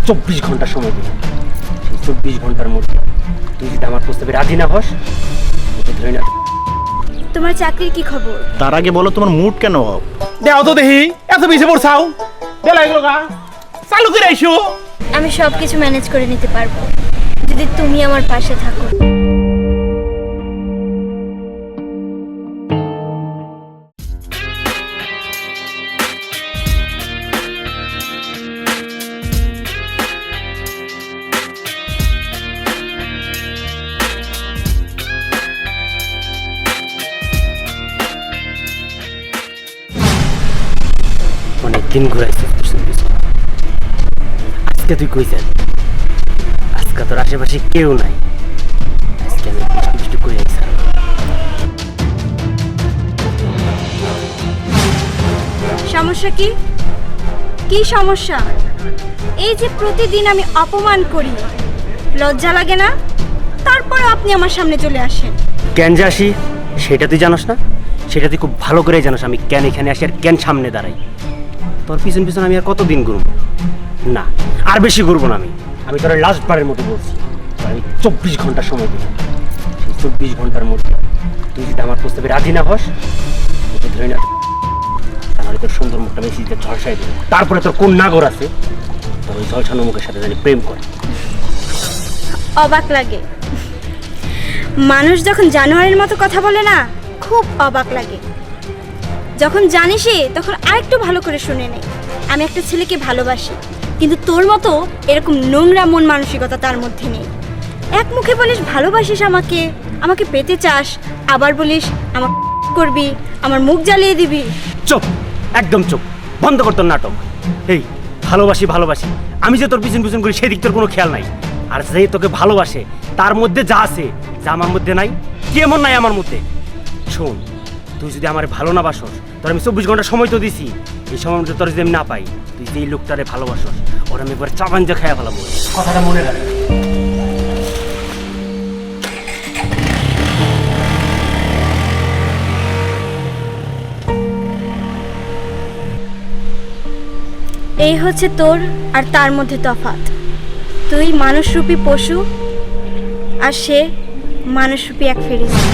24 ঘন্টা সময় দিলাম। সেই 24 ঘন্টার মধ্যে তুই যদি আমার প্রস্তাবে রাজি না হস, তোকে ধরে না। তোমার চাকরির কি খবর? তার আগে বলো তোমার মুড কেন অফ? দেও তো দেখি এত বেশি পড়ছাও বেলা এগুলো গা চালু করে আইসো। আমি সবকিছু ম্যানেজ করে নিতে পারবো যদি তুমি আমার পাশে থাকো। অনেকদিন ঘুরাইছিস পিছন পিছন। আজকে তুই কই যাবি? আজকে তোর আশেপাশে কেউ নাই। আজকে আমি বৃষ্টি বৃষ্টি করে আইসা। সমস্যা কি? কি সমস্যা? এই যে প্রতিদিন আমি অপমান করি, লজ্জা লাগে না? তারপরে আপনি আমার সামনে চলে আসেন। কেন যে আসি সেটা তুই জানোস না? সেটা তুই খুব ভালো করেই জানোস আমি কেন এখানে আসি আর কেন সামনে দাঁড়াই। তোর পিছন পিছন আমি আর কতদিন ঘুরব? না, আর বেশি ঘুরবো না। আমি তোর লাস্ট বারের মতো বলছি, আমি 24 ঘন্টা সময় দিলাম। সেই 24 ঘন্টার মধ্যে তুই যদি আমার প্রস্তাবে রাজি না হস, তোকে ধরে না। তাহলে তোর সুন্দর মুখটা মেসিতে ঝলসাই দেবে। তারপরে তোর কোন নাগর আছে তোর ওই ঝলসানো মুখের সাথে জানি প্রেম করে। অবাক লাগে, মানুষ যখন জানোয়ারের মতো কথা বলে না, খুব অবাক লাগে। যখন জানিসই তখন আরেকটু ভালো করে শুনে নে। আমি একটা ছেলেকে ভালোবাসি, কিন্তু তোর মতো এরকম নোংরা মন মানসিকতা তার মধ্যে নেই। এক মুখে বলিস ভালোবাসিস আমাকে, আমাকে পেতে চাস, আবার বলিস আমার করবি, আমার মুখ জ্বালিয়ে দিবি। চুপ, একদম চুপ, বন্ধ কর তোর নাটক। এই ভালোবাসি ভালোবাসি, আমি যে তোর পিছন পিছন করি সেদিক তোর কোনো খেয়াল নাই। আর যে তোকে ভালোবাসে তার মধ্যে যা আছে যা আমার মধ্যে নাই, কেমন নাই আমার মধ্যে। শোন, তুই যদি আমার ভালো না বাসস, তোর আমি 24 ঘন্টা সময় তো দিছি। এই সময়ের মধ্যে তোর যদি আমি না পাই, তুই যে এই লোকটারে ভালোবাসস ওর আমি একবার চাবান যে খাইয়া ফেলাবো। কথাটা মনে রাখ। এই হচ্ছে তোর আর তার মধ্যে তফাৎ। তুই মানুষরূপী পশু আর সে মানুষরূপী এক ফেরেশতা।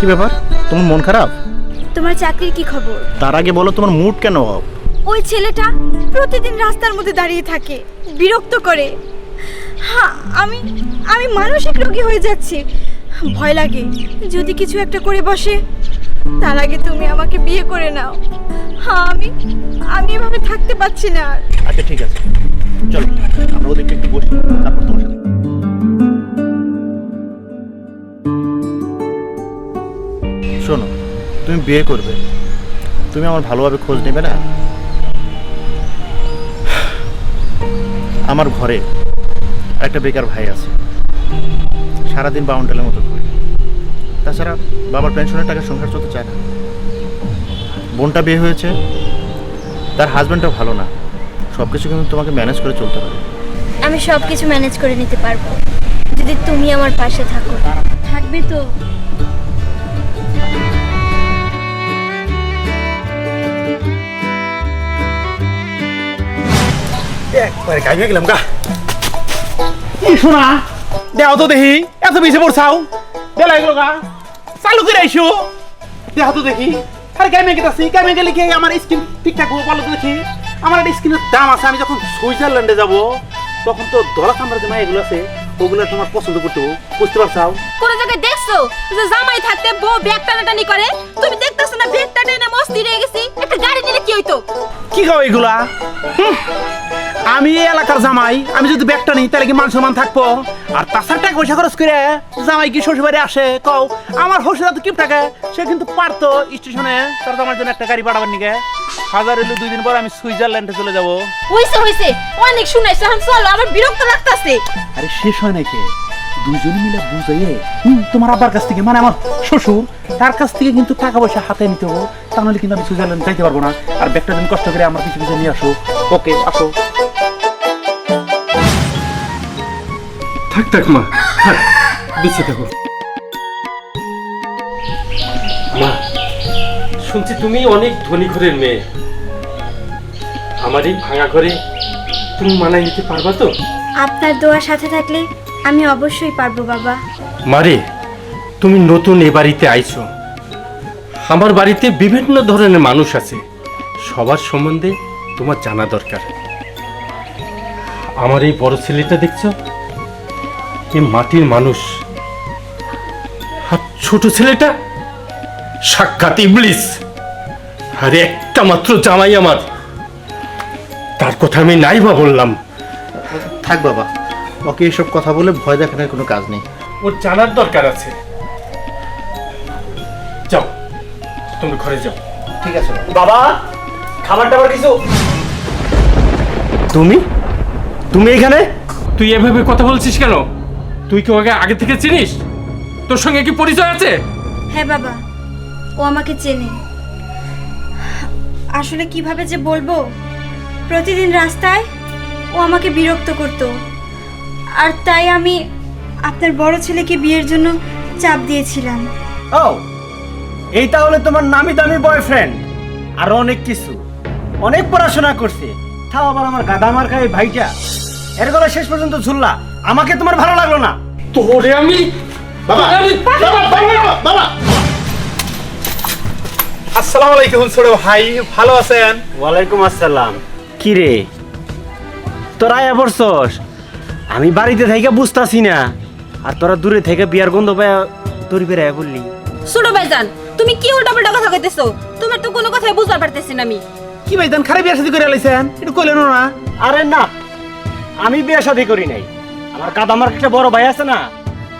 কি ব্যাপার, তোমার মন খারাপ? তোমার চাকরির কি খবর? তার আগে বলো তোমার মুড কেন অফ? ওই ছেলেটা প্রতিদিন রাস্তার মধ্যে দাঁড়িয়ে থাকে, বিরক্ত করে। হ্যাঁ, আমি মানসিক রোগী হয়ে যাচ্ছি। ভয় লাগে যদি কিছু একটা করে বসে। তার আগে তুমি আমাকে বিয়ে করে নাও। হ্যাঁ, আমি এভাবে থাকতে পারছি না আর। আচ্ছা ঠিক আছে, চলো আমরা ওদেরকে একটু বসি, তারপর তোমার সাথে। শোনো, তুমি বিয়ে করবে, তুমি আমার ভালোভাবে খোঁজ নেবে না? আমার ঘরে একটা বেকার ভাই আছে, সারাদিন বাউন্ডালের মতো ঘুরে। তাছাড়া বাবার পেনশনের টাকা সংসার চলতে চায় না। বোনটা বিয়ে হয়েছে, তার হাজব্যান্ডটাও ভালো না। সব কিছু কিন্তু তোমাকে ম্যানেজ করে চলতে হবে। আমি সবকিছু ম্যানেজ করে নিতে পারবো যদি তুমি আমার পাশে থাকো। থাকবে তো? একবারে কাইমে গেলাম গা। কি শোনা দেও তো দেখি এত বেশি পড়ছাও বেলা এগুলো গা চালু করে আইসো। দেও তো দেখি আরে কেমন গেতাছি, কেমন গেলে কি আমার স্কিন ঠিকঠাক বলো তো দেখি। আমার একটা স্কিনের দাম আছে, আমি যখন সুইজারল্যান্ডে যাব তখন তো দলা চামড়া যে এগুলো আছে ওগুলো তোমার পছন্দ করতে হবে, বুঝতে পারছাও? কোন জায়গায় দেখছো যে জামাই থাকতে বউ ব্যাগ টানাটানি করে? তুমি দেখতেছো না ব্যাগ টানাটা মস্তি রয়ে গেছি? একটা গাড়ি নিলে কি হইতো? কি খাও এগুলা? আমি এই এলাকার জামাই, আমি যদি ব্যাগটা নিই তাহলে কি মান সম্মান থাকবো? আর তাছাড়া টাকা পয়সা খরচ করে জামাই কি শ্বশুর বাড়ি আসে কও? আমার শ্বশুরা তো কি টাকা, সে কিন্তু পারতো স্টেশনে তার আমার জন্য একটা গাড়ি পাঠাবার নিকে। হাজার হইলে 2 দিন পর আমি সুইজারল্যান্ডে চলে যাবো। হইছে অনেক শুনাইছো, এখন চলো, আমার বিরক্ত লাগতাছে। আরে শেষ হয় নাকি? দুজনে মিলে বুঝাইয়ে তোমার আব্বার কাছ থেকে, মানে আমার শ্বশুর, তার কাছ থেকে কিন্তু টাকা পয়সা হাতে নিতে হবে। তাহলে কিন্তু আমি সুইজারল্যান্ড যাইতে পারবো না। আর ব্যাগটা তুমি কষ্ট করে আমার পিছু পিছু নিয়ে আসো। ওকে, আসো। থাক থাক মা, থাক, বেঁচে থাকো। মা, শুনছি তুমি অনেক ধনী ঘরের মেয়ে। আমার এই ভাঙা ঘরে তুমি মানায় নিতে পারবা তো? আপনার দোয়া সাথে থাকলে আমি অবশ্যই পারবো বাবা। মারে, তুমি নতুন এ বাড়িতে আইছো। আমার বাড়িতে বিভিন্ন ধরনের মানুষ আছে, সবার সম্বন্ধে তোমার জানা দরকার। আমার এই বড় ছেলেটা দেখছো, এই মাটির মানুষ। আর ছোট ছেলেটা সাক্ষাৎ ইবলিস। আর একটা মাত্র জামাই আমার, তার কথা আমি নাই বা বললাম। থাক বাবা, ওকে এসব কথা বলে ভয় দেখানোর কোনো কাজ নেই। ওর জানার দরকার আছে। যাও, তুমি ঘরে যাও। ঠিক আছে বাবা। বাবা, খাবার টাবার কিছু? তুমি তুমি এখানে? তুই এভাবে কথা বলছিস কেন? তুই কি ওকে আগে থেকে চিনিস? তোর সঙ্গে কি পরিচয় আছে? হ্যাঁ বাবা, ও আমাকে চেনে। আসলে কিভাবে যে বলবো, প্রতিদিন রাস্তায় ও আমাকে বিরক্ত করত, আর তাই আমি আপনার বড় ছেলেকে বিয়ের জন্য চাপ দিয়েছিলাম। ও, এই তাহলে তোমার নামি দামি বয়ফ্রেন্ড। আর অনেক কিছু, অনেক পড়াশোনা করছে, তাও আবার আমার গাদা মার খায় ভাইটা। এর গলা শেষ পর্যন্ত ঝুললা, আমাকে তোমার ভালো লাগলো না। তোরে আমি বাবা, বাবা, বাবা, বাবা। আসসালামু আলাইকুম ছোট ভাই, ভালো আছেন? ওয়ালাইকুম আসসালাম। কি রে, তোরা আয়া পড়ছস? আমি বাড়িতে থেকে বুঝতাছি না, আর তোরা দূরে থেকে বিয়ার গন্ধ পায় তোর বেড়ে বললি। ছোট ভাইজান, তুমি কি উল্টাপাল্টা কথা কইতেছো? তোমার তো কোনো কথাই বুঝতে পারতেছি না আমি। কি ভাইজান, খারাপ বিয়ে শাদী করে আলাইছেন? একটু কইলেন না? আরে না, আমি বিয়ে শাদী করি নাই। আমার কাদামার একটা বড় ভাই আছে না,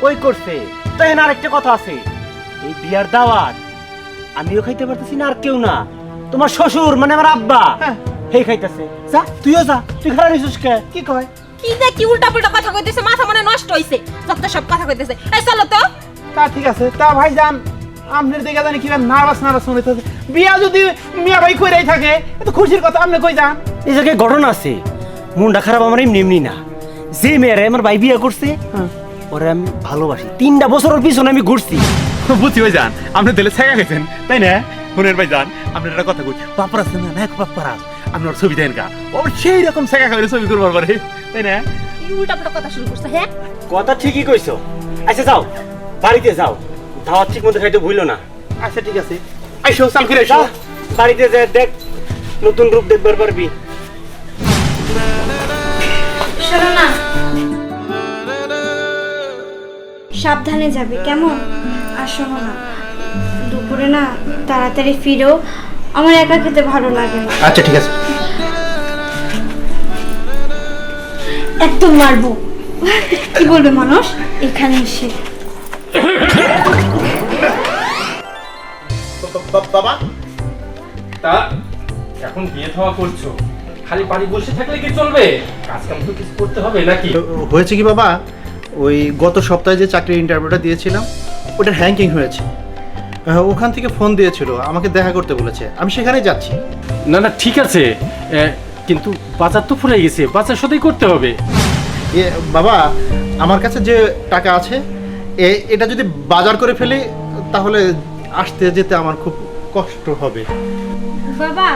ওই করছে। তাই না, আরেকটা কথা আছে, এই বিয়ার দাওয়াত আমিও খাইতে পারতেছি না, আর কেউ না। তোমার শ্বশুর মানে আমার আব্বা, হ্যাঁ। হেই খাইতেছে। যা, তুইও যা, তুই খারাপ নিছিস কে? কি কয়? কি যে কি উল্টাপাল্টা কথা কইতেছে, মাথা মনে নষ্ট হইছে। যত সব কথা কইতেছে। এই চলো তো। তা ঠিক আছে, তা ভাইজান আপনার দেখে জানি কিরকম নার্ভাস নার্ভাস মনে হইতেছে। বিয়া যদি মিয়া ভাই কইরাই থাকে, এত খুশির কথা আপনি কই যান? এই জায়গায় ঘটনা আছে, মনটা খারাপ আমার এমনি এমনি না। যে মেয়েরা আমার ভাই বিয়ে করছে, ওরে আমি ভালোবাসি। 3টা বছর ওর পিছনে আমি ঘুরছি। বুঝি ভাইজান, আপনি দিলে ছায়া গেছেন তাই না? শুনেন ভাইজান, আপনার একটা কথা কই, পাপড় আছে না, নায়ক পাপড়াস, আপনার ছবি দেন গা, ও সেই রকম ছায়া খাইলে ছবি করবার পারে, তাই না? এই উল্টাপাল্টা কথা শুরু করছে, হ্যাঁ? কথা ঠিকই কইছো। আচ্ছা যাও, বাড়িতে যাও, দাওয়াত ঠিক মতো খাইতে ভুলো না। আচ্ছা ঠিক আছে, আইসো, চাল করে আইসো। যা, বাড়িতে যা, দেখ নতুন রূপ দেখবার পারবি। শোনো না, সাবধানে যাবে কেমন? আর শোনো না, দুপুরে না তাড়াতাড়ি ফিরো, আমার একা খেতে ভালো লাগে না। আচ্ছা ঠিক আছে। একদম মারবো। কি বলবে মানুষ এখানে এসে? বাবা, তা এখন বিয়ে থাওয়া করছো, খালি বাড়ি বসে থাকলে কি চলবে? কাজ কাম তো কিছু করতে হবে নাকি? হয়েছে কি বাবা, ওই গত সপ্তাহে যে চাকরির ইন্টারভিউটা দিয়েছিলাম, ওটার হ্যাঙ্কিং হয়েছে। ওখান থেকে ফোন দিয়েছিল, আমাকে দেখা করতে বলেছে, আমি সেখানে যাচ্ছি। না না, ঠিক আছে, কিন্তু বাজার তো ফুরে গেছে, বাজার সদাই করতে হবে। বাবা, আমার কাছে যে টাকা আছে, এটা যদি বাজার করে ফেলি তাহলে আসতে যেতে আমার খুব কষ্ট হবে। বাবা,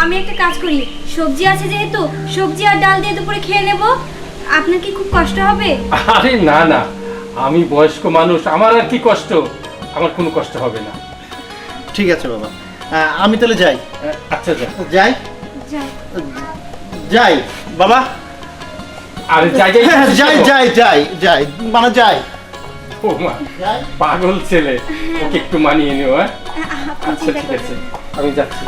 আমি একটা কাজ করি, সবজি আছে যেহেতু, সবজি আর ডাল দিয়ে দুপুরে খেয়ে নেব। আপনার কি খুব কষ্ট হবে? আরে না না, আমি বয়স্ক মানুষ, আমার আর কি কষ্ট? আমার কোনো কষ্ট হবে না। ঠিক আছে বাবা, আমি তাহলে যাই। আচ্ছা যা। যাই যাও। যাই বাবা। আরে যাই যাই হ্যাঁ, যাই যাই যাই যাই, মানে যাই। ও মা, যাই। পাগল ছেলে, ওকে একটু মানিয়ে নিও। হ্যাঁ, আপনি আচ্ছা চিন্তা ঠিক করবেন আছে, না। আমি যাচ্ছি।